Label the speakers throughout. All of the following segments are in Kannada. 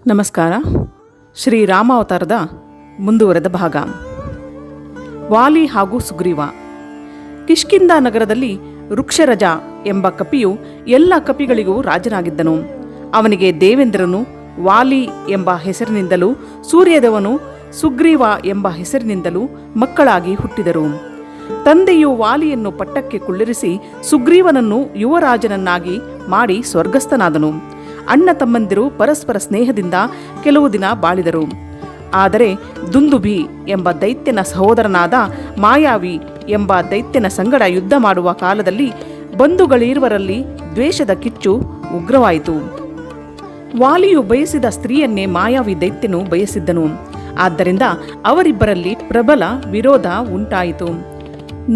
Speaker 1: ನಮಸ್ಕಾರ. ಶ್ರೀರಾಮಾವತಾರದ ಮುಂದುವರೆದ ಭಾಗ. ವಾಲಿ ಹಾಗೂ ಸುಗ್ರೀವ. ಕಿಷ್ಕಿಂಧ ನಗರದಲ್ಲಿ ವೃಕ್ಷರಜ ಎಂಬ ಕಪಿಯು ಎಲ್ಲ ಕಪಿಗಳಿಗೂ ರಾಜನಾಗಿದ್ದನು. ಅವನಿಗೆ ದೇವೇಂದ್ರನು ವಾಲಿ ಎಂಬ ಹೆಸರಿನಿಂದಲೂ ಸೂರ್ಯದೇವನು ಸುಗ್ರೀವ ಎಂಬ ಹೆಸರಿನಿಂದಲೂ ಮಕ್ಕಳಾಗಿ ಹುಟ್ಟಿದರು. ತಂದೆಯು ವಾಲಿಯನ್ನು ಪಟ್ಟಕ್ಕೆ ಕುಳ್ಳಿರಿಸಿ ಸುಗ್ರೀವನನ್ನು ಯುವರಾಜನನ್ನಾಗಿ ಮಾಡಿ ಸ್ವರ್ಗಸ್ಥನಾದನು. ಅಣ್ಣ ತಮ್ಮಂದಿರು ಪರಸ್ಪರ ಸ್ನೇಹದಿಂದ ಕೆಲವು ದಿನ ಬಾಳಿದರು. ಆದರೆ ದುಂದುಭಿ ಎಂಬ ದೈತ್ಯನ ಸಹೋದರನಾದ ಮಾಯಾವಿ ಎಂಬ ದೈತ್ಯನ ಸಂಗಡ ಯುದ್ಧ ಮಾಡುವ ಕಾಲದಲ್ಲಿ ಬಂಧುಗಳಿರುವರಲ್ಲಿ ದ್ವೇಷದ ಕಿಚ್ಚು ಉಗ್ರವಾಯಿತು. ವಾಲಿಯು ಬಯಸಿದ ಸ್ತ್ರೀಯನ್ನೇ ಮಾಯಾವಿ ದೈತ್ಯನು ಬಯಸಿದ್ದನು. ಆದ್ದರಿಂದ ಅವರಿಬ್ಬರಲ್ಲಿ ಪ್ರಬಲ ವಿರೋಧ ಉಂಟಾಯಿತು.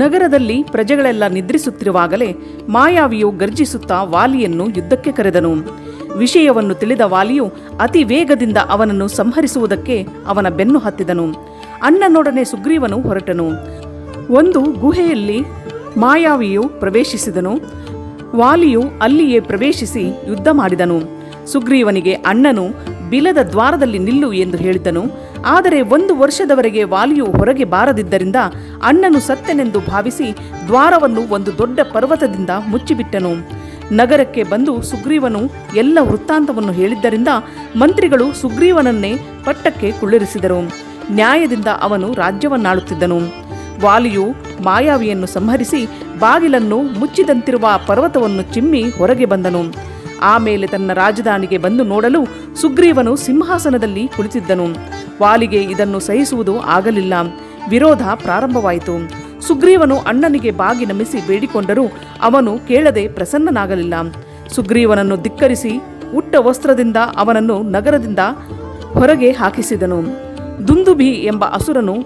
Speaker 1: ನಗರದಲ್ಲಿ ಪ್ರಜೆಗಳೆಲ್ಲ ನಿದ್ರಿಸುತ್ತಿರುವಾಗಲೇ ಮಾಯಾವಿಯು ಗರ್ಜಿಸುತ್ತಾ ವಾಲಿಯನ್ನು ಯುದ್ಧಕ್ಕೆ ಕರೆದನು. ವಿಷಯವನ್ನು ತಿಳಿದ ವಾಲಿಯು ಅತಿ ವೇಗದಿಂದ ಅವನನ್ನು ಸಂಹರಿಸುವುದಕ್ಕೆ ಅವನ ಬೆನ್ನು ಹತ್ತಿದನು. ಅಣ್ಣನೊಡನೆ ಸುಗ್ರೀವನು ಹೊರಟನು. ಒಂದು ಗುಹೆಯಲ್ಲಿ ಮಾಯಾವಿಯು ಪ್ರವೇಶಿಸಿದನು. ವಾಲಿಯು ಅಲ್ಲಿಯೇ ಪ್ರವೇಶಿಸಿ ಯುದ್ಧ ಮಾಡಿದನು. ಸುಗ್ರೀವನಿಗೆ ಅಣ್ಣನು ಬಿಲದ ದ್ವಾರದಲ್ಲಿ ನಿಲ್ಲು ಎಂದು ಹೇಳಿದನು. ಆದರೆ 1 ವರ್ಷದವರೆಗೆ ವಾಲಿಯು ಹೊರಗೆ ಬಾರದಿದ್ದರಿಂದ ಅಣ್ಣನು ಸತ್ಯನೆಂದು ಭಾವಿಸಿ ದ್ವಾರವನ್ನು ಒಂದು ದೊಡ್ಡ ಪರ್ವತದಿಂದ ಮುಚ್ಚಿಬಿಟ್ಟನು. ನಗರಕ್ಕೆ ಬಂದು ಸುಗ್ರೀವನು ಎಲ್ಲ ವೃತ್ತಾಂತವನ್ನು ಹೇಳಿದ್ದರಿಂದ ಮಂತ್ರಿಗಳು ಸುಗ್ರೀವನನ್ನೇ ಪಟ್ಟಕ್ಕೆ ಕುಳ್ಳಿರಿಸಿದರು. ನ್ಯಾಯದಿಂದ ಅವನು ರಾಜ್ಯವನ್ನಾಳುತ್ತಿದ್ದನು. ವಾಲಿಯು ಮಾಯಾವಿಯನ್ನು ಸಂಹರಿಸಿ ಬಾಗಿಲನ್ನು ಮುಚ್ಚಿದಂತಿರುವ ಪರ್ವತವನ್ನು ಚಿಮ್ಮಿ ಹೊರಗೆ ಬಂದನು. ಆಮೇಲೆ ತನ್ನ ರಾಜಧಾನಿಗೆ ಬಂದು ನೋಡಲು ಸುಗ್ರೀವನು ಸಿಂಹಾಸನದಲ್ಲಿ ಕುಳಿತಿದ್ದನು. ವಾಲಿಗೆ ಇದನ್ನು ಸಹಿಸುವುದು ಆಗಲಿಲ್ಲ. ವಿರೋಧ ಪ್ರಾರಂಭವಾಯಿತು. ಸುಗ್ರೀವನು ಅಣ್ಣನಿಗೆ ಬಾಗಿ ನಮಿಸಿ ಬೇಡಿಕೊಂಡರೂ ಅವನು ಕೇಳದೆ ಪ್ರಸನ್ನನಾಗಲಿಲ್ಲ. ಸುಗ್ರೀವನನ್ನು ಧಿಕ್ಕರಿಸಿ ಉಟ್ಟ ವಸ್ತ್ರದಿಂದ ಅವನನ್ನು ನಗರದಿಂದ ಹೊರಗೆ ಹಾಕಿಸಿದನು. ದುಂದುಭಿ ಎಂಬ ಅಸುರನು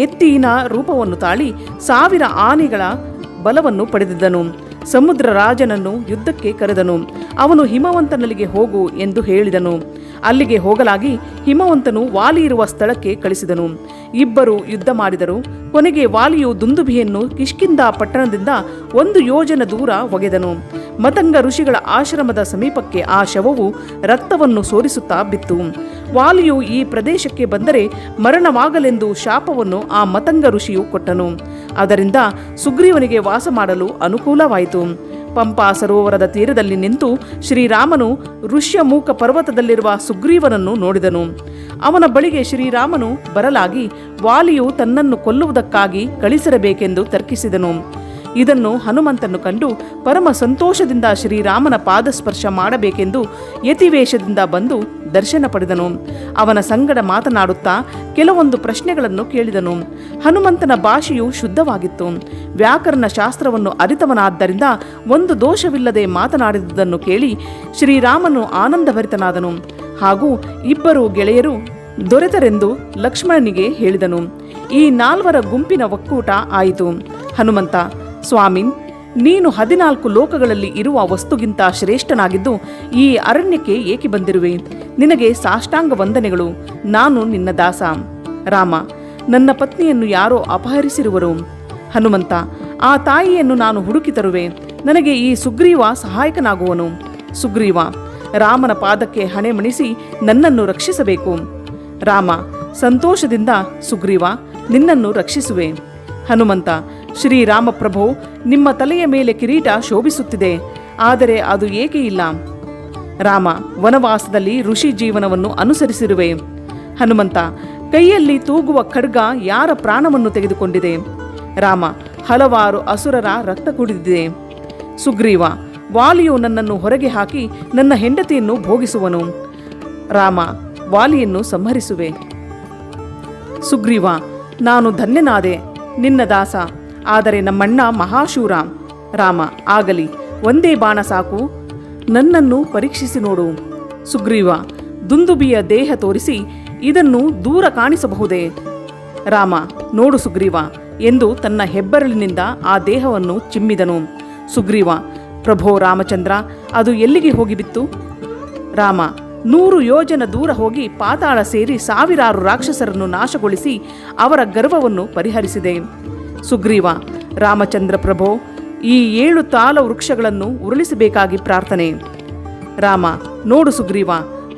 Speaker 1: ಎತ್ತಿನ ರೂಪವನ್ನು ತಾಳಿ 1000 ಆನೆಗಳ ಬಲವನ್ನು ಪಡೆದಿದ್ದನು. ಸಮುದ್ರ ರಾಜನನ್ನು ಯುದ್ಧಕ್ಕೆ ಕರೆದನು. ಅವನು ಹಿಮವಂತನಲ್ಲಿಗೆ ಹೋಗು ಎಂದು ಹೇಳಿದನು. ಅಲ್ಲಿಗೆ ಹೋಗಲಾಗಿ ಹಿಮವಂತನು ವಾಲಿ ಇರುವ ಸ್ಥಳಕ್ಕೆ ಕಳಿಸಿದನು. ಇಬ್ಬರು ಯುದ್ಧ ಮಾಡಿದರು. ಕೊನೆಗೆ ವಾಲಿಯು ದುಂದುಭಿಯನ್ನು ಕಿಷ್ಕಿಂಧ ಪಟ್ಟಣದಿಂದ 1 ಯೋಜನ ದೂರ ಒಗೆದನು. ಮತಂಗ ಋಷಿಗಳ ಆಶ್ರಮದ ಸಮೀಪಕ್ಕೆ ಆ ಶವವು ರಕ್ತವನ್ನು ಸೋರಿಸುತ್ತಾ ಬಿತ್ತು. ವಾಲಿಯು ಈ ಪ್ರದೇಶಕ್ಕೆ ಬಂದರೆ ಮರಣವಾಗಲೆಂದು ಶಾಪವನ್ನು ಆ ಮತಂಗ ಋಷಿಯು ಕೊಟ್ಟನು. ಅದರಿಂದ ಸುಗ್ರೀವನಿಗೆ ವಾಸ ಮಾಡಲು ಅನುಕೂಲವಾಯಿತು. ಪಂಪಾ ಸರೋವರದ ತೀರದಲ್ಲಿ ನಿಂತು ಶ್ರೀರಾಮನು ಋಷ್ಯಮೂಕ ಪರ್ವತದಲ್ಲಿರುವ ಸುಗ್ರೀವನನ್ನು ನೋಡಿದನು. ಅವನ ಬಳಿಗೆ ಶ್ರೀರಾಮನು ಬರಲಾಗಿ ವಾಲಿಯು ತನ್ನನ್ನು ಕೊಲ್ಲುವುದಕ್ಕಾಗಿ ಕಳಿಸಿರಬೇಕೆಂದು ತರ್ಕಿಸಿದನು. ಇದನ್ನು ಹನುಮಂತನು ಕಂಡು ಪರಮ ಸಂತೋಷದಿಂದ ಶ್ರೀರಾಮನ ಪಾದಸ್ಪರ್ಶ ಮಾಡಬೇಕೆಂದು ಯತಿವೇಷದಿಂದ ಬಂದು ದರ್ಶನ ಪಡೆದನು. ಅವನ ಸಂಗಡ ಮಾತನಾಡುತ್ತಾ ಕೆಲವೊಂದು ಪ್ರಶ್ನೆಗಳನ್ನು ಕೇಳಿದನು. ಹನುಮಂತನ ಭಾಷೆಯು ಶುದ್ಧವಾಗಿತ್ತು. ವ್ಯಾಕರಣ ಶಾಸ್ತ್ರವನ್ನು ಅರಿತವನಾದ್ದರಿಂದ ಒಂದು ದೋಷವಿಲ್ಲದೆ ಮಾತನಾಡಿದುದನ್ನು ಕೇಳಿ ಶ್ರೀರಾಮನು ಆನಂದಭರಿತನಾದನು. ಹಾಗೂ ಇಬ್ಬರು ಗೆಳೆಯರು ದೊರೆತರೆಂದು ಲಕ್ಷ್ಮಣನಿಗೆ ಹೇಳಿದನು. ಈ 4 ಗುಂಪಿನ ಒಕ್ಕೂಟ ಆಯಿತು. ಹನುಮಂತ: ಸ್ವಾಮಿನ್, ನೀನು 14 ಲೋಕಗಳಲ್ಲಿ ಇರುವ ವಸ್ತುಗಿಂತ ಶ್ರೇಷ್ಠನಾಗಿದ್ದು ಈ ಅರಣ್ಯಕ್ಕೆ ಏಕೆ ಬಂದಿರುವೆ? ನಿನಗೆ ಸಾಷ್ಟಾಂಗ ವಂದನೆಗಳು. ನಾನು ನಿನ್ನ ದಾಸ. ರಾಮ: ನನ್ನ ಪತ್ನಿಯನ್ನು ಯಾರೋ ಅಪಹರಿಸಿರುವರು. ಹನುಮಂತ: ಆ ತಾಯಿಯನ್ನು ನಾನು ಹುಡುಕಿ ತರುವೆ. ನನಗೆ ಈ ಸುಗ್ರೀವ ಸಹಾಯಕನಾಗುವನು. ಸುಗ್ರೀವ: ರಾಮನ ಪಾದಕ್ಕೆ ಹಣೆ ಮಣಿಸಿ ನನ್ನನ್ನು ರಕ್ಷಿಸಬೇಕು. ರಾಮ: ಸಂತೋಷದಿಂದ ಸುಗ್ರೀವ, ನಿನ್ನನ್ನು ರಕ್ಷಿಸುವೆ. ಹನುಮಂತ: ಶ್ರೀರಾಮಪ್ರಭೋ, ನಿಮ್ಮ ತಲೆಯ ಮೇಲೆ ಕಿರೀಟ ಶೋಭಿಸುತ್ತಿದೆ, ಆದರೆ ಅದು ಏಕೆ ಇಲ್ಲ? ರಾಮ: ವನವಾಸದಲ್ಲಿ ಋಷಿ ಜೀವನವನ್ನು ಅನುಸರಿಸಿರುವೆ. ಹನುಮಂತ: ಕೈಯಲ್ಲಿ ತೂಗುವ ಖಡ್ಗ ಯಾರ ಪ್ರಾಣವನ್ನು ತೆಗೆದುಕೊಂಡಿದೆ? ರಾಮ: ಹಲವಾರು ಅಸುರರ ರಕ್ತ ಕುಡಿದಿದೆ. ಸುಗ್ರೀವ: ವಾಲಿಯು ನನ್ನನ್ನು ಹೊರಗೆ ಹಾಕಿ ನನ್ನ ಹೆಂಡತಿಯನ್ನು ಭೋಗಿಸುವನು. ರಾಮ: ವಾಲಿಯನ್ನು ಸಂಹರಿಸುವೆ. ಸುಗ್ರೀವ: ನಾನು ಧನ್ಯನಾದೆ, ನಿನ್ನ ದಾಸ. ಆದರೆ ನಮ್ಮಣ್ಣ ಮಹಾಶೂರ. ರಾಮ: ಆಗಲಿ, ಒಂದೇ ಬಾಣ ಸಾಕು, ನನ್ನನ್ನು ಪರೀಕ್ಷಿಸಿ ನೋಡು. ಸುಗ್ರೀವ: ದುಂದುಭಿಯ ದೇಹ ತೋರಿಸಿ ಇದನ್ನು ದೂರ ಕಾಣಿಸಬಹುದೇ? ರಾಮ: ನೋಡು ಸುಗ್ರೀವ ಎಂದು ತನ್ನ ಹೆಬ್ಬರಳಿನಿಂದ ಆ ದೇಹವನ್ನು ಚಿಮ್ಮಿದನು. ಸುಗ್ರೀವ: ಪ್ರಭೋ ರಾಮಚಂದ್ರ, ಅದು ಎಲ್ಲಿಗೆ ಹೋಗಿಬಿತ್ತು? ರಾಮ: 100 ಯೋಜನ ದೂರ ಹೋಗಿ ಪಾತಾಳ ಸೇರಿ 1000 ರಾಕ್ಷಸರನ್ನು ನಾಶಗೊಳಿಸಿ ಅವರ ಗರ್ವವನ್ನು ಪರಿಹರಿಸಿದೆ. ಸುಗ್ರೀವ: ರಾಮಚಂದ್ರ ಪ್ರಭೋ, ಈ 7 ತಾಲ ವೃಕ್ಷಗಳನ್ನು ಉರುಳಿಸಬೇಕಾಗಿ ಪ್ರಾರ್ಥನೆ. ರಾಮ: ನೋಡು ಸುಗ್ರೀವ,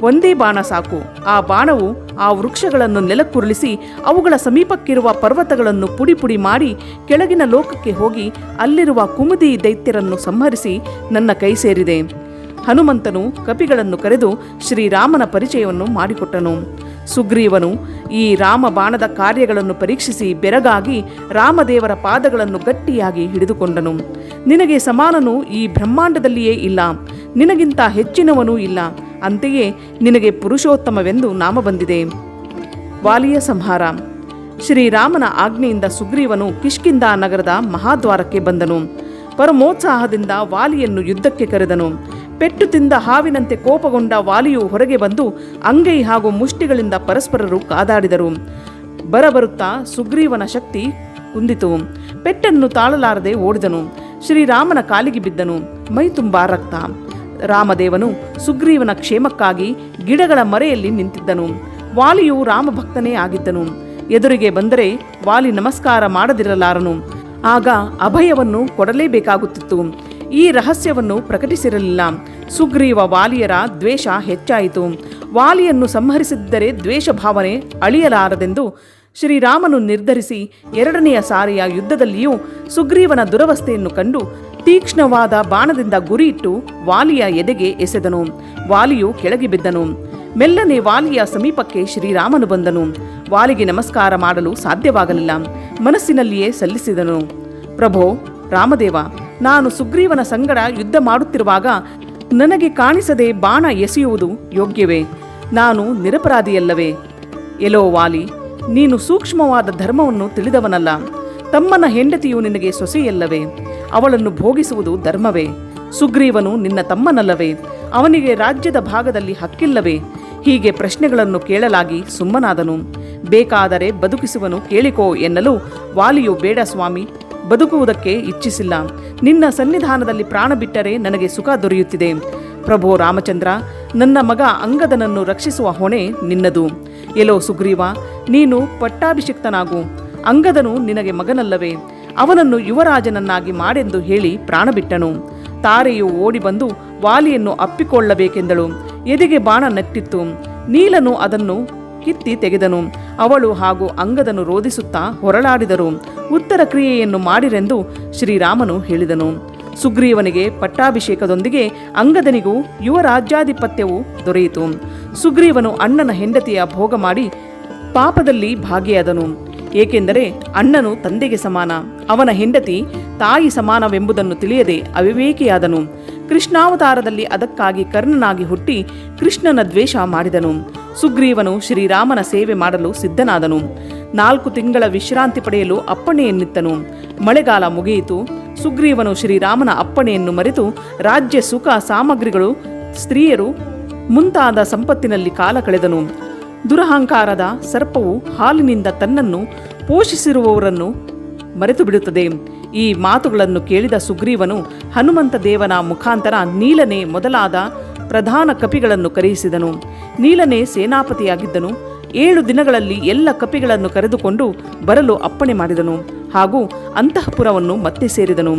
Speaker 1: ಒಂದೇ ಬಾಣ ಸಾಕು. ಆ ಬಾಣವು ಆ ವೃಕ್ಷಗಳನ್ನು ನೆಲಕ್ಕುರುಳಿಸಿ ಅವುಗಳ ಸಮೀಪಕ್ಕಿರುವ ಪರ್ವತಗಳನ್ನು ಪುಡಿ ಪುಡಿ ಮಾಡಿ ಕೆಳಗಿನ ಲೋಕಕ್ಕೆ ಹೋಗಿ ಅಲ್ಲಿರುವ ಕುಮುದಿ ದೈತ್ಯರನ್ನು ಸಂಹರಿಸಿ ನನ್ನ ಕೈ ಸೇರಿದೆ. ಹನುಮಂತನು ಕಪಿಗಳನ್ನು ಕರೆದು ಶ್ರೀರಾಮನ ಪರಿಚಯವನ್ನು ಮಾಡಿಕೊಟ್ಟನು. ಸುಗ್ರೀವನು ಈ ರಾಮ ಬಾಣದ ಕಾರ್ಯಗಳನ್ನು ಪರೀಕ್ಷಿಸಿ ಬೆರಗಾಗಿ ರಾಮದೇವರ ಪಾದಗಳನ್ನು ಗಟ್ಟಿಯಾಗಿ ಹಿಡಿದುಕೊಂಡನು. ನಿನಗೆ ಸಮಾನನು ಈ ಬ್ರಹ್ಮಾಂಡದಲ್ಲಿಯೇ ಇಲ್ಲ, ನಿನಗಿಂತ ಹೆಚ್ಚಿನವನೂ ಇಲ್ಲ, ಅಂತೆಯೇ ನಿನಗೆ ಪುರುಷೋತ್ತಮವೆಂದು ನಾಮ ಬಂದಿದೆ. ವಾಲಿಯ ಸಂಹಾರ. ಶ್ರೀರಾಮನ ಆಜ್ಞೆಯಿಂದ ಸುಗ್ರೀವನು ಕಿಷ್ಕಿಂಧ ನಗರದ ಮಹಾದ್ವಾರಕ್ಕೆ ಬಂದನು. ಪರಮೋತ್ಸಾಹದಿಂದ ವಾಲಿಯನ್ನು ಯುದ್ಧಕ್ಕೆ ಕರೆದನು. ಪೆಟ್ಟು ತಿಂದ ಹಾವಿನಂತೆ ಕೋಪಗೊಂಡ ವಾಲಿಯು ಹೊರಗೆ ಬಂದು ಅಂಗೈ ಹಾಗೂ ಮುಷ್ಟಿಗಳಿಂದ ಪರಸ್ಪರರು ಕಾದಾಡಿದರು. ಬರಬರುತ್ತಾ ಸುಗ್ರೀವನ ಶಕ್ತಿ ಕುಂದಿತು. ಪೆಟ್ಟನ್ನು ತಾಳಲಾರದೆ ಓಡಿದನು. ಶ್ರೀರಾಮನ ಕಾಲಿಗೆ ಬಿದ್ದನು. ಮೈ ತುಂಬಾ ರಕ್ತ. ರಾಮದೇವನು ಸುಗ್ರೀವನ ಕ್ಷೇಮಕ್ಕಾಗಿ ಗಿಡಗಳ ಮರೆಯಲ್ಲಿ ನಿಂತಿದ್ದನು. ವಾಲಿಯು ರಾಮಭಕ್ತನೇ ಆಗಿದ್ದನು. ಎದುರಿಗೆ ಬಂದರೆ ವಾಲಿ ನಮಸ್ಕಾರ ಮಾಡದಿರಲಾರನು. ಆಗ ಅಭಯವನ್ನು ಕೊಡಲೇಬೇಕಾಗುತ್ತಿತ್ತು. ಈ ರಹಸ್ಯವನ್ನು ಪ್ರಕಟಿಸಿರಲಿಲ್ಲ. ಸುಗ್ರೀವ ವಾಲಿಯರ ದ್ವೇಷ ಹೆಚ್ಚಾಯಿತು. ವಾಲಿಯನ್ನು ಸಂಹರಿಸಿದ್ದರೆ ದ್ವೇಷ ಭಾವನೆ ಅಳಿಯಲಾರದೆಂದು ಶ್ರೀರಾಮನು ನಿರ್ಧರಿಸಿ ಎರಡನೆಯ ಸಾರಿಯ ಯುದ್ಧದಲ್ಲಿಯೂ ಸುಗ್ರೀವನ ದುರವಸ್ಥೆಯನ್ನು ಕಂಡು ತೀಕ್ಷ್ಣವಾದ ಬಾಣದಿಂದ ಗುರಿಯಿಟ್ಟು ವಾಲಿಯ ಎದೆಗೆ ಎಸೆದನು. ವಾಲಿಯು ಕೆಳಗೆ ಬಿದ್ದನು. ಮೆಲ್ಲನೆ ವಾಲಿಯ ಸಮೀಪಕ್ಕೆ ಶ್ರೀರಾಮನು ಬಂದನು. ವಾಲಿಗೆ ನಮಸ್ಕಾರ ಮಾಡಲು ಸಾಧ್ಯವಾಗಲಿಲ್ಲ. ಮನಸ್ಸಿನಲ್ಲಿಯೇ ಸಲ್ಲಿಸಿದನು. ಪ್ರಭೋ ರಾಮದೇವ, ನಾನು ಸುಗ್ರೀವನ ಸಂಗಡ ಯುದ್ಧ ಮಾಡುತ್ತಿರುವಾಗ ನನಗೆ ಕಾಣಿಸದೆ ಬಾಣ ಎಸೆಯುವುದು ಯೋಗ್ಯವೇ? ನಾನು ನಿರಪರಾಧಿಯಲ್ಲವೇ? ಎಲೋ ವಾಲಿ, ನೀನು ಸೂಕ್ಷ್ಮವಾದ ಧರ್ಮವನ್ನು ತಿಳಿದವನಲ್ಲ. ತಮ್ಮನ ಹೆಂಡತಿಯು ನಿನಗೆ ಸೊಸೆಯಲ್ಲವೇ? ಅವಳನ್ನು ಭೋಗಿಸುವುದು ಧರ್ಮವೇ? ಸುಗ್ರೀವನು ನಿನ್ನ ತಮ್ಮನಲ್ಲವೇ? ಅವನಿಗೆ ರಾಜ್ಯದ ಭಾಗದಲ್ಲಿ ಹಕ್ಕಿಲ್ಲವೇ? ಹೀಗೆ ಪ್ರಶ್ನೆಗಳನ್ನು ಕೇಳಲಾಗಿ ಸುಮ್ಮನಾದನು. ಬೇಕಾದರೆ ಬದುಕಿಸುವನು ಕೇಳಿಕೋ ಎನ್ನಲು ವಾಲಿಯು ಬೇಡ ಸ್ವಾಮಿ, ಬದುಕುವುದಕ್ಕೆ ಇಚ್ಛಿಸಿಲ್ಲ. ನಿನ್ನ ಸನ್ನಿಧಾನದಲ್ಲಿ ಪ್ರಾಣ ಬಿಟ್ಟರೆ ನನಗೆ ಸುಖ ದೊರೆಯುತ್ತಿದೆ. ಪ್ರಭೋ ರಾಮಚಂದ್ರ, ನನ್ನ ಮಗ ಅಂಗದನನ್ನು ರಕ್ಷಿಸುವ ಹೊಣೆ ನಿನ್ನದು. ಎಲೋ ಸುಗ್ರೀವ, ನೀನು ಪಟ್ಟಾಭಿಷಿಕ್ತನಾಗು. ಅಂಗದನು ನಿನಗೆ ಮಗನಲ್ಲವೇ? ಅವನನ್ನು ಯುವರಾಜನನ್ನಾಗಿ ಮಾಡೆಂದು ಹೇಳಿ ಪ್ರಾಣ ಬಿಟ್ಟನು. ತಾರೆಯು ಓಡಿ ಬಂದು ವಾಲಿಯನ್ನು ಅಪ್ಪಿಕೊಳ್ಳಬೇಕೆಂದಳು. ಎದೆಗೆ ಬಾಣ ನೆಟ್ಟಿತ್ತು. ನೀಲನು ಅದನ್ನು ಕಿತ್ತಿ ತೆಗೆದನು. ಅವಳು ಹಾಗೂ ಅಂಗದನು ರೋಧಿಸುತ್ತಾ ಹೊರಳಾಡಿದರು. ಉತ್ತರ ಕ್ರಿಯೆಯನ್ನು ಮಾಡಿರೆಂದು ಶ್ರೀರಾಮನು ಹೇಳಿದನು. ಸುಗ್ರೀವನಿಗೆ ಪಟ್ಟಾಭಿಷೇಕದೊಂದಿಗೆ ಅಂಗದನಿಗೂ ಯುವರಾಜ್ಯಾಧಿಪತ್ಯವು ದೊರೆಯಿತು. ಸುಗ್ರೀವನು ಅಣ್ಣನ ಹೆಂಡತಿಯ ಭೋಗ ಮಾಡಿ ಪಾಪದಲ್ಲಿ ಭಾಗಿಯಾದನು. ಏಕೆಂದರೆ ಅಣ್ಣನು ತಂದೆಗೆ ಸಮಾನ, ಅವನ ಹೆಂಡತಿ ತಾಯಿ ಸಮಾನವೆಂಬುದನ್ನು ತಿಳಿಯದೆ ಅವಿವೇಕಿಯಾದನು. ಕೃಷ್ಣಾವತಾರದಲ್ಲಿ ಅದಕ್ಕಾಗಿ ಕರ್ಣನಾಗಿ ಹುಟ್ಟಿ ಕೃಷ್ಣನ ದ್ವೇಷ ಮಾಡಿದನು. ಸುಗ್ರೀವನು ಶ್ರೀರಾಮನ ಸೇವೆ ಮಾಡಲು ಸಿದ್ಧನಾದನು. 4 ತಿಂಗಳ ವಿಶ್ರಾಂತಿ ಪಡೆಯಲು ಅಪ್ಪಣೆಯನ್ನಿತ್ತನು. ಮಳೆಗಾಲ ಮುಗಿಯಿತು. ಸುಗ್ರೀವನು ಶ್ರೀರಾಮನ ಅಪ್ಪಣೆಯನ್ನು ಮರೆತು ರಾಜ್ಯ ಸುಖ ಸಾಮಗ್ರಿಗಳು, ಸ್ತ್ರೀಯರು ಮುಂತಾದ ಸಂಪತ್ತಿನಲ್ಲಿ ಕಾಲ ಕಳೆದನು. ದುರಹಂಕಾರದ ಸರ್ಪವು ಹಾಲಿನಿಂದ ತನ್ನನ್ನು ಪೋಷಿಸಿರುವವರನ್ನು ಮರೆತು ಬಿಡುತ್ತದೆ. ಈ ಮಾತುಗಳನ್ನು ಕೇಳಿದ ಸುಗ್ರೀವನು ಹನುಮಂತ ದೇವನ ಮುಖಾಂತರ ನೀಲನೆ ಮೊದಲಾದ ಪ್ರಧಾನ ಕಪಿಗಳನ್ನು ಕರೆಯಿಸಿದನು. ನೀಲನೆ ಸೇನಾಪತಿಯಾಗಿದ್ದನು. 7 ದಿನಗಳಲ್ಲಿ ಎಲ್ಲ ಕಪಿಗಳನ್ನು ಕರೆದುಕೊಂಡು ಬರಲು ಅಪ್ಪಣೆ ಮಾಡಿದನು ಹಾಗೂ ಅಂತಃಪುರವನ್ನು ಮತ್ತೆ ಸೇರಿದನು.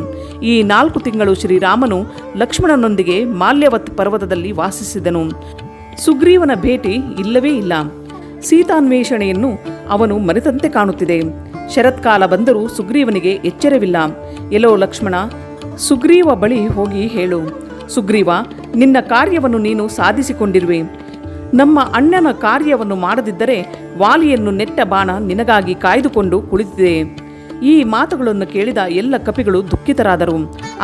Speaker 1: ಈ 4 ತಿಂಗಳು ಶ್ರೀರಾಮನು ಲಕ್ಷ್ಮಣನೊಂದಿಗೆ ಮಾಲ್ಯವತ್ ಪರ್ವತದಲ್ಲಿ ವಾಸಿಸಿದನು. ಸುಗ್ರೀವನ ಭೇಟಿ ಇಲ್ಲವೇ ಇಲ್ಲ. ಸೀತಾನ್ವೇಷಣೆಯನ್ನು ಅವನು ಮರೆತಂತೆ ಕಾಣುತ್ತಿದೆ. ಶರತ್ಕಾಲ ಬಂದರೂ ಸುಗ್ರೀವನಿಗೆ ಎಚ್ಚರವಿಲ್ಲ. ಎಲೋ ಲಕ್ಷ್ಮಣ, ಸುಗ್ರೀವ ಬಳಿ ಹೋಗಿ ಹೇಳು, ಸುಗ್ರೀವ, ನಿನ್ನ ಕಾರ್ಯವನ್ನು ನೀನು ಸಾಧಿಸಿಕೊಂಡಿರುವೆ. ನಮ್ಮ ಅಣ್ಣನ ಕಾರ್ಯವನ್ನು ಮಾಡದಿದ್ದರೆ ವಾಲಿಯನ್ನು ನೆಟ್ಟ ಬಾಣ ನಿನಗಾಗಿ ಕಾಯ್ದುಕೊಂಡು ಕುಳಿತಿದೆ. ಈ ಮಾತುಗಳನ್ನು ಕೇಳಿದ ಎಲ್ಲ ಕಪಿಗಳು ದುಃಖಿತರಾದರು.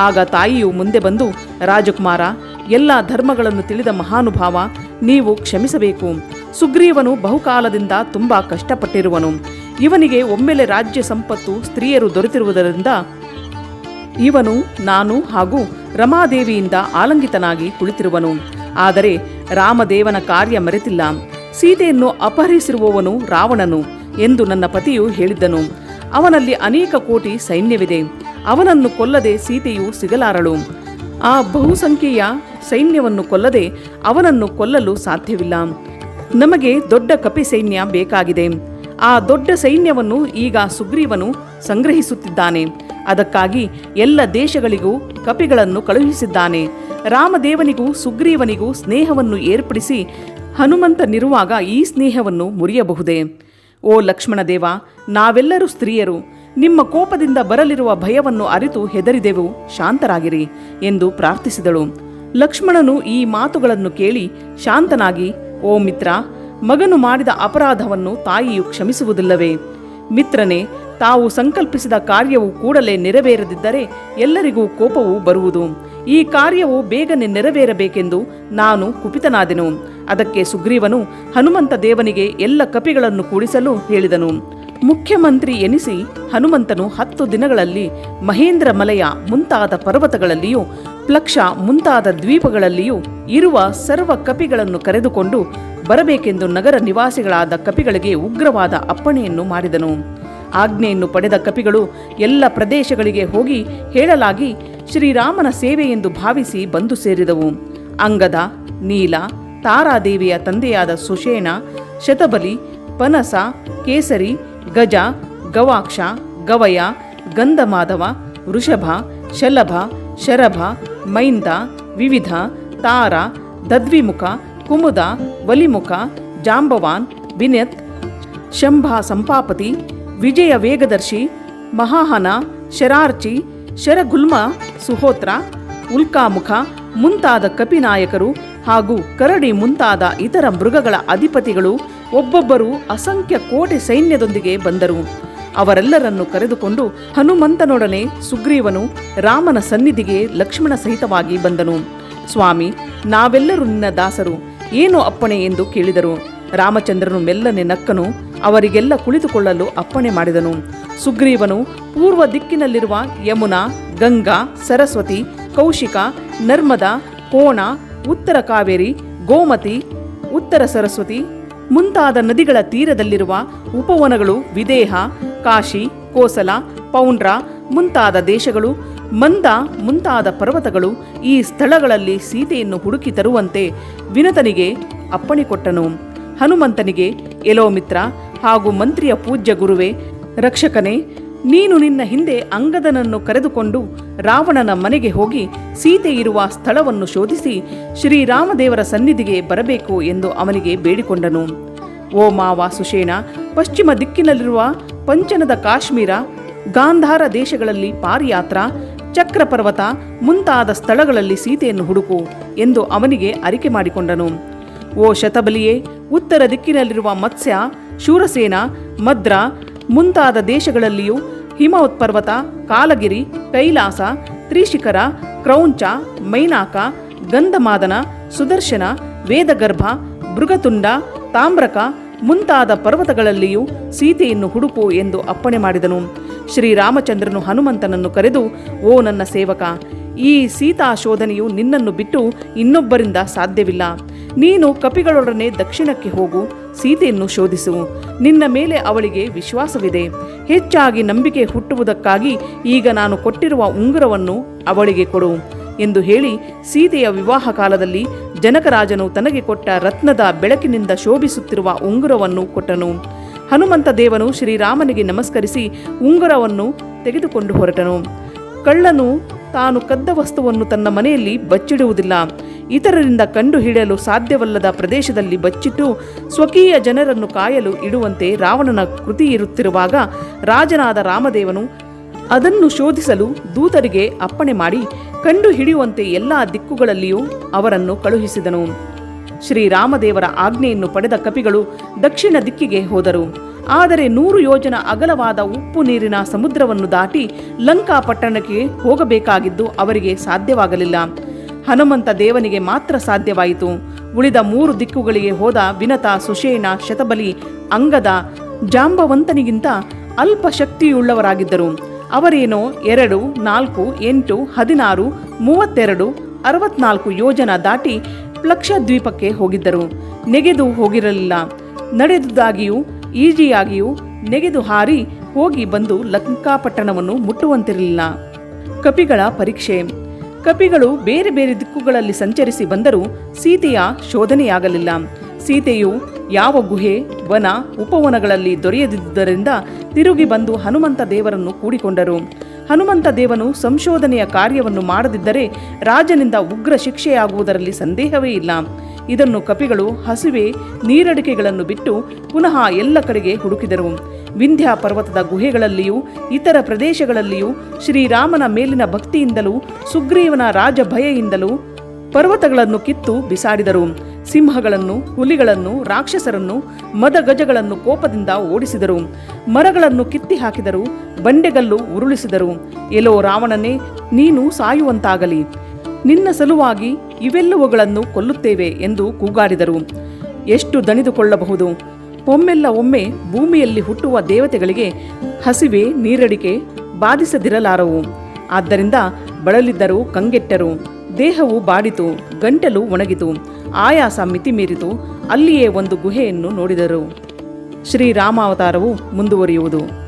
Speaker 1: ಆಗ ತಾಯಿಯು ಮುಂದೆ ಬಂದು, ರಾಜಕುಮಾರ, ಎಲ್ಲ ಧರ್ಮಗಳನ್ನು ತಿಳಿದ ಮಹಾನುಭಾವ, ನೀವು ಕ್ಷಮಿಸಬೇಕು. ಸುಗ್ರೀವನು ಬಹುಕಾಲದಿಂದ ತುಂಬಾ ಕಷ್ಟಪಟ್ಟಿರುವನು. ಇವನಿಗೆ ಒಮ್ಮೆಲೆ ರಾಜ್ಯ ಸಂಪತ್ತು, ಸ್ತ್ರೀಯರು ದೊರೆತಿರುವುದರಿಂದ ಇವನು ನಾನು ಹಾಗೂ ರಮಾದೇವಿಯಿಂದ ಆಲಂಗಿತನಾಗಿ ಕುಳಿತಿರುವನು. ಆದರೆ ರಾಮದೇವನ ಕಾರ್ಯ ಮರೆತಿಲ್ಲ. ಸೀತೆಯನ್ನು ಅಪಹರಿಸಿರುವವನು ರಾವಣನು ಎಂದು ನನ್ನ ಪತಿಯು ಹೇಳಿದ್ದನು. ಅವನಲ್ಲಿ ಅನೇಕ ಕೋಟಿ ಸೈನ್ಯವಿದೆ. ಅವನನ್ನು ಕೊಲ್ಲದೆ ಸೀತೆಯು ಸಿಗಲಾರಳು. ಆ ಬಹುಸಂಖ್ಯೆಯ ಸೈನ್ಯವನ್ನು ಕೊಲ್ಲದೆ ಅವನನ್ನು ಕೊಲ್ಲಲು ಸಾಧ್ಯವಿಲ್ಲ. ನಮಗೆ ದೊಡ್ಡ ಕಪಿ ಸೈನ್ಯ ಬೇಕಾಗಿದೆ. ಆ ದೊಡ್ಡ ಸೈನ್ಯವನ್ನು ಈಗ ಸುಗ್ರೀವನು ಸಂಗ್ರಹಿಸುತ್ತಿದ್ದಾನೆ. ಅದಕ್ಕಾಗಿ ಎಲ್ಲ ದೇಶಗಳಿಗೂ ಕಪಿಗಳನ್ನು ಕಳುಹಿಸಿದ್ದಾನೆ. ರಾಮದೇವನಿಗೂ ಸುಗ್ರೀವನಿಗೂ ಸ್ನೇಹವನ್ನು ಏರ್ಪಡಿಸಿ ಹನುಮಂತನಿರುವಾಗ ಈ ಸ್ನೇಹವನ್ನು ಮುರಿಯಬಹುದೇ? ಓ ಲಕ್ಷ್ಮಣದೇವ, ನಾವೆಲ್ಲರೂ ಸ್ತ್ರೀಯರು. ನಿಮ್ಮ ಕೋಪದಿಂದ ಬರಲಿರುವ ಭಯವನ್ನು ಅರಿತು ಹೆದರಿದೆವು, ಶಾಂತರಾಗಿರಿ ಎಂದು ಪ್ರಾರ್ಥಿಸಿದಳು. ಲಕ್ಷ್ಮಣನು ಈ ಮಾತುಗಳನ್ನು ಕೇಳಿ ಶಾಂತನಾಗಿ, ಓ ಮಿತ್ರ, ಮಗನು ಮಾಡಿದ ಅಪರಾಧವನ್ನು ತಾಯಿಯು ಕ್ಷಮಿಸುವುದಿಲ್ಲವೇ? ಮಿತ್ರನೇ, ತಾವು ಸಂಕಲ್ಪಿಸಿದ ಕಾರ್ಯವು ಕೂಡಲೇ ನೆರವೇರದಿದ್ದರೆ ಎಲ್ಲರಿಗೂ ಕೋಪವು ಬರುವುದು. ಈ ಕಾರ್ಯವು ಬೇಗನೆ ನೆರವೇರಬೇಕೆಂದು ನಾನು ಕುಪಿತನಾದೆನು. ಅದಕ್ಕೆ ಸುಗ್ರೀವನು ಹನುಮಂತ ದೇವನಿಗೆ ಎಲ್ಲ ಕಪಿಗಳನ್ನು ಕೂಡಿಸಲು ಹೇಳಿದನು. ಮುಖ್ಯಮಂತ್ರಿ ಎನಿಸಿ ಹನುಮಂತನು 10 ದಿನಗಳಲ್ಲಿ ಮಹೇಂದ್ರ ಮಲಯ ಮುಂತಾದ ಪರ್ವತಗಳಲ್ಲಿಯೂ ಪ್ಲಕ್ಷ ಮುಂತಾದ ದ್ವೀಪಗಳಲ್ಲಿಯೂ ಇರುವ ಸರ್ವ ಕಪಿಗಳನ್ನು ಕರೆದುಕೊಂಡು ಬರಬೇಕೆಂದು ನಗರ ನಿವಾಸಿಗಳಾದ ಕಪಿಗಳಿಗೆ ಉಗ್ರವಾದ ಅಪ್ಪಣೆಯನ್ನು ಮಾಡಿದನು. ಆಜ್ಞೆಯನ್ನು ಪಡೆದ ಕಪಿಗಳು ಎಲ್ಲ ಪ್ರದೇಶಗಳಿಗೆ ಹೋಗಿ ಹೇಳಲಾಗಿ ಶ್ರೀರಾಮನ ಸೇವೆ ಎಂದು ಭಾವಿಸಿ ಬಂದು ಸೇರಿದವು. ಅಂಗದ, ನೀಲ, ತಾರಾದೇವಿಯ ತಂದೆಯಾದ ಸುಷೇಣ, ಶತಬಲಿ, ಪನಸ, ಕೇಸರಿ, ಗಜ, ಗವಾಕ್ಷ, ಗವಯ, ಗಂಧಮಾಧವ, ವೃಷಭ, ಶಲಭ, ಶರಭ, ಮೈಂದ, ವಿವಿಧ, ತಾರ, ದದ್ವಿಮುಖ, ಕುಮುದ, ವಲಿಮುಖ, ಜಾಂಬವಾನ್, ವಿನತ್, ಶಂಭ ಸಂಪಾಪತಿ, ವಿಜಯ ವೇಗದರ್ಶಿ, ಮಹಾಹನ, ಶರಾರ್ಚಿ, ಶರಗುಲ್ಮ, ಸುಹೋತ್ರ, ಉಲ್ಕಾಮುಖ ಮುಂತಾದ ಕಪಿನಾಯಕರು ಹಾಗೂ ಕರಡಿ ಮುಂತಾದ ಇತರ ಮೃಗಗಳ ಅಧಿಪತಿಗಳು ಒಬ್ಬೊಬ್ಬರು ಅಸಂಖ್ಯ ಕೋಟೆ ಸೈನ್ಯದೊಂದಿಗೆ ಬಂದರು. ಅವರೆಲ್ಲರನ್ನು ಕರೆದುಕೊಂಡು ಹನುಮಂತನೊಡನೆ ಸುಗ್ರೀವನು ರಾಮನ ಸನ್ನಿಧಿಗೆ ಲಕ್ಷ್ಮಣ ಸಹಿತವಾಗಿ ಬಂದನು. ಸ್ವಾಮಿ, ನಾವೆಲ್ಲರೂ ನಿನ್ನ ದಾಸರು, ಏನು ಅಪ್ಪಣೆ ಎಂದು ಕೇಳಿದರು. ರಾಮಚಂದ್ರನು ಮೆಲ್ಲನೆ ನಕ್ಕನು. ಅವರಿಗೆಲ್ಲ ಕುಳಿತುಕೊಳ್ಳಲು ಅಪ್ಪಣೆ ಮಾಡಿದನು. ಸುಗ್ರೀವನು ಪೂರ್ವ ದಿಕ್ಕಿನಲ್ಲಿರುವ ಯಮುನಾ, ಗಂಗಾ, ಸರಸ್ವತಿ, ಕೌಶಿಕ, ನರ್ಮದಾ, ಕೋಣ, ಉತ್ತರ ಕಾವೇರಿ, ಗೋಮತಿ, ಉತ್ತರ ಸರಸ್ವತಿ ಮುಂತಾದ ನದಿಗಳ ತೀರದಲ್ಲಿರುವ ಉಪವನಗಳು, ವಿದೇಹ, ಕಾಶಿ, ಕೋಸಲ, ಪೌಂಡ್ರ ಮುಂತಾದ ದೇಶಗಳು, ಮಂದ ಮುಂತಾದ ಪರ್ವತಗಳು, ಈ ಸ್ಥಳಗಳಲ್ಲಿ ಸೀತೆಯನ್ನು ಹುಡುಕಿ ತರುವಂತೆ ವಿನತನಿಗೆ ಅಪ್ಪಣೆ ಕೊಟ್ಟನು. ಹನುಮಂತನಿಗೆ, ಎಲೋ ಮಿತ್ರ ಹಾಗೂ ಮಂತ್ರಿಯ ಪೂಜ್ಯ ಗುರುವೇ, ರಕ್ಷಕನೇ, ನೀನು ನಿನ್ನ ಹಿಂದೆ ಅಂಗದನನ್ನು ಕರೆದುಕೊಂಡು ರಾವಣನ ಮನೆಗೆ ಹೋಗಿ ಸೀತೆ ಇರುವ ಸ್ಥಳವನ್ನು ಶೋಧಿಸಿ ಶ್ರೀರಾಮದೇವರ ಸನ್ನಿಧಿಗೆ ಬರಬೇಕು ಎಂದು ಅವನಿಗೆ ಬೇಡಿಕೊಂಡನು. ಓ ಮಾವ ಸುಷೇಣ, ಪಶ್ಚಿಮ ದಿಕ್ಕಿನಲ್ಲಿರುವ ಪಂಚನದ ಕಾಶ್ಮೀರ, ಗಾಂಧಾರ ದೇಶಗಳಲ್ಲಿ ಪಾರಿಯಾತ್ರ, ಚಕ್ರಪರ್ವತ ಮುಂತಾದ ಸ್ಥಳಗಳಲ್ಲಿ ಸೀತೆಯನ್ನು ಹುಡುಕು ಎಂದು ಅವನಿಗೆ ಅರಿಕೆ ಮಾಡಿಕೊಂಡನು. ಓ ಶತಬಲಿಯೇ, ಉತ್ತರ ದಿಕ್ಕಿನಲ್ಲಿರುವ ಮತ್ಸ್ಯ, ಶೂರಸೇನ, ಮದ್ರ ಮುಂತಾದ ದೇಶಗಳಲ್ಲಿಯೂ ಹಿಮವತ್ಪರ್ವತ, ಕಾಲಗಿರಿ, ಕೈಲಾಸ, ತ್ರಿಶಿಖರ, ಕ್ರೌಂಚ, ಮೈನಾಕ, ಗಂಧಮಾದನ, ಸುದರ್ಶನ, ವೇದಗರ್ಭ, ಭೃಗತುಂಡ, ತಾಮ್ರಕ ಮುಂತಾದ ಪರ್ವತಗಳಲ್ಲಿಯೂ ಸೀತೆಯನ್ನು ಹುಡುಕು ಎಂದು ಅಪ್ಪಣೆ ಮಾಡಿದನು. ಶ್ರೀರಾಮಚಂದ್ರನು ಹನುಮಂತನನ್ನು ಕರೆದು, ಓ ನನ್ನ ಸೇವಕ, ಈ ಸೀತಾ ಶೋಧನೆಯು ನಿನ್ನನ್ನು ಬಿಟ್ಟು ಇನ್ನೊಬ್ಬರಿಂದ ಸಾಧ್ಯವಿಲ್ಲ. ನೀನು ಕಪಿಗಳೊಡನೆ ದಕ್ಷಿಣಕ್ಕೆ ಹೋಗು, ಸೀತೆಯನ್ನು ಶೋಧಿಸು. ನಿನ್ನ ಮೇಲೆ ಅವಳಿಗೆ ವಿಶ್ವಾಸವಿದೆ. ಹೆಚ್ಚಾಗಿ ನಂಬಿಕೆ ಹುಟ್ಟುವುದಕ್ಕಾಗಿ ಈಗ ನಾನು ಕೊಟ್ಟಿರುವ ಉಂಗುರವನ್ನು ಅವಳಿಗೆ ಕೊಡು ಎಂದು ಹೇಳಿ ಸೀತೆಯ ವಿವಾಹ ಕಾಲದಲ್ಲಿ ಜನಕರಾಜನು ತನಗೆ ಕೊಟ್ಟ ರತ್ನದ ಬೆಳಕಿನಿಂದ ಶೋಭಿಸುತ್ತಿರುವ ಉಂಗುರವನ್ನು ಕೊಟ್ಟನು. ಹನುಮಂತ ದೇವನು ಶ್ರೀರಾಮನಿಗೆ ನಮಸ್ಕರಿಸಿ ಉಂಗುರವನ್ನು ತೆಗೆದುಕೊಂಡು ಹೊರಟನು. ಕಳ್ಳನು ತಾನು ಕದ್ದ ವಸ್ತುವನ್ನು ತನ್ನ ಮನೆಯಲ್ಲಿ ಬಚ್ಚಿಡುವುದಿಲ್ಲ. ಇತರರಿಂದ ಕಂಡು ಹಿಡಿಯಲು ಸಾಧ್ಯವಲ್ಲದ ಪ್ರದೇಶದಲ್ಲಿ ಬಚ್ಚಿಟ್ಟು ಸ್ವಕೀಯ ಜನರನ್ನು ಕಾಯಲು ಇಡುವಂತೆ ರಾವಣನ ಕೃತಿ ಇರುತ್ತಿರುವಾಗ ರಾಜನಾದ ರಾಮದೇವನು ಅದನ್ನು ಶೋಧಿಸಲು ದೂತರಿಗೆ ಅಪ್ಪಣೆ ಮಾಡಿ ಕಂಡು ಹಿಡಿಯುವಂತೆ ಎಲ್ಲ ದಿಕ್ಕುಗಳಲ್ಲಿಯೂ ಅವರನ್ನು ಕಳುಹಿಸಿದನು. ಶ್ರೀರಾಮದೇವರ ಆಜ್ಞೆಯನ್ನು ಪಡೆದ ಕಪಿಗಳು ದಕ್ಷಿಣ ದಿಕ್ಕಿಗೆ ಹೋದರು. ಆದರೆ 100 ಯೋಜನ ಅಗಲವಾದ ಉಪ್ಪು ನೀರಿನ ಸಮುದ್ರವನ್ನು ದಾಟಿ ಲಂಕಾ ಪಟ್ಟಣಕ್ಕೆ ಹೋಗಬೇಕಾಗಿದ್ದು ಅವರಿಗೆ ಸಾಧ್ಯವಾಗಲಿಲ್ಲ. ಹನುಮಂತ ದೇವನಿಗೆ ಮಾತ್ರ ಸಾಧ್ಯವಾಯಿತು. ಉಳಿದ 3 ದಿಕ್ಕುಗಳಿಗೆ ಹೋದ ವಿನತ, ಸುಷೇಣ, ಶತಬಲಿ, ಅಂಗದ, ಜಾಂಬವಂತನಿಗಿಂತ ಅಲ್ಪ ಶಕ್ತಿಯುಳ್ಳವರಾಗಿದ್ದರು. ಅವರೇನೋ 2, 4, 8, 16, 32, 64 ಯೋಜನ ದಾಟಿ ಪ್ಲಕ್ಷ ದ್ವೀಪಕ್ಕೆ ಹೋಗಿದ್ದರು. ನೆಗೆದು ಹೋಗಿರಲಿಲ್ಲ. ನಡೆದುದಾಗಿಯೂ ಈಜಿಯಾಗಿಯೂ ನೆಗೆದು ಹಾರಿ ಹೋಗಿ ಬಂದು ಲಂಕಾಪಟ್ಟಣವನ್ನು ಮುಟ್ಟುವಂತಿರಲಿಲ್ಲ. ಕಪಿಗಳ ಪರೀಕ್ಷೆ. ಕಪಿಗಳು ಬೇರೆ ಬೇರೆ ದಿಕ್ಕುಗಳಲ್ಲಿ ಸಂಚರಿಸಿ ಬಂದರೂ ಸೀತೆಯ ಶೋಧನೆಯಾಗಲಿಲ್ಲ. ಸೀತೆಯು ಯಾವ ಗುಹೆ, ವನ, ಉಪವನಗಳಲ್ಲಿ ದೊರೆಯದಿದ್ದುದರಿಂದ ತಿರುಗಿ ಬಂದು ಹನುಮಂತ ದೇವರನ್ನು ಕೂಡಿಕೊಂಡರು. ಹನುಮಂತ ದೇವನು ಸಂಶೋಧನೆಯ ಕಾರ್ಯವನ್ನು ಮಾಡದಿದ್ದರೆ ರಾಜನಿಂದ ಉಗ್ರ ಶಿಕ್ಷೆಯಾಗುವುದರಲ್ಲಿ ಸಂದೇಹವೇ ಇಲ್ಲ. ಇದನ್ನು ಕಪಿಗಳು ಹಸಿವೆ ನೀರಡಿಕೆಗಳನ್ನು ಬಿಟ್ಟು ಪುನಃ ಎಲ್ಲ ಕಡೆಗೆ ಹುಡುಕಿದರು. ವಿಂಧ್ಯ ಪರ್ವತದ ಗುಹೆಗಳಲ್ಲಿಯೂ ಇತರ ಪ್ರದೇಶಗಳಲ್ಲಿಯೂ ಶ್ರೀರಾಮನ ಮೇಲಿನ ಭಕ್ತಿಯಿಂದಲೂ ಸುಗ್ರೀವನ ರಾಜಭಯೆಯಿಂದಲೂ ಪರ್ವತಗಳನ್ನು ಕಿತ್ತು ಬಿಸಾಡಿದರು. ಸಿಂಹಗಳನ್ನು, ಹುಲಿಗಳನ್ನು, ರಾಕ್ಷಸರನ್ನು, ಮದಗಜಗಳನ್ನು ಕೋಪದಿಂದ ಓಡಿಸಿದರು. ಮರಗಳನ್ನು ಕಿತ್ತಿ ಹಾಕಿದರು, ಬಂಡೆಗಲ್ಲು ಉರುಳಿಸಿದರು. ಎಲ್ಲೋ ರಾವಣನೇ, ನೀನು ಸಾಯುವಂತಾಗಲಿ, ನಿನ್ನ ಸಲುವಾಗಿ ಇವೆಲ್ಲವುಗಳನ್ನು ಕೊಲ್ಲುತ್ತೇವೆ ಎಂದು ಕೂಗಾಡಿದರು. ಎಷ್ಟು ದಣಿದುಕೊಳ್ಳಬಹುದು? ಒಮ್ಮೆ ಭೂಮಿಯಲ್ಲಿ ಹುಟ್ಟುವ ದೇವತೆಗಳಿಗೆ ಹಸಿವೆ ನೀರಡಿಕೆ ಬಾಧಿಸದಿರಲಾರವು. ಆದ್ದರಿಂದ ಬಳಲಿದ್ದರು, ಕಂಗೆಟ್ಟರು. ದೇಹವು ಬಾಡಿತು, ಗಂಟಲು ಒಣಗಿತು, ಆಯಾಸ ಮಿತಿಮೀರಿತು. ಅಲ್ಲಿಯೇ ಒಂದು ಗುಹೆಯನ್ನು ನೋಡಿದರು. ಶ್ರೀರಾಮಾವತಾರವು ಮುಂದುವರಿಯುವುದು.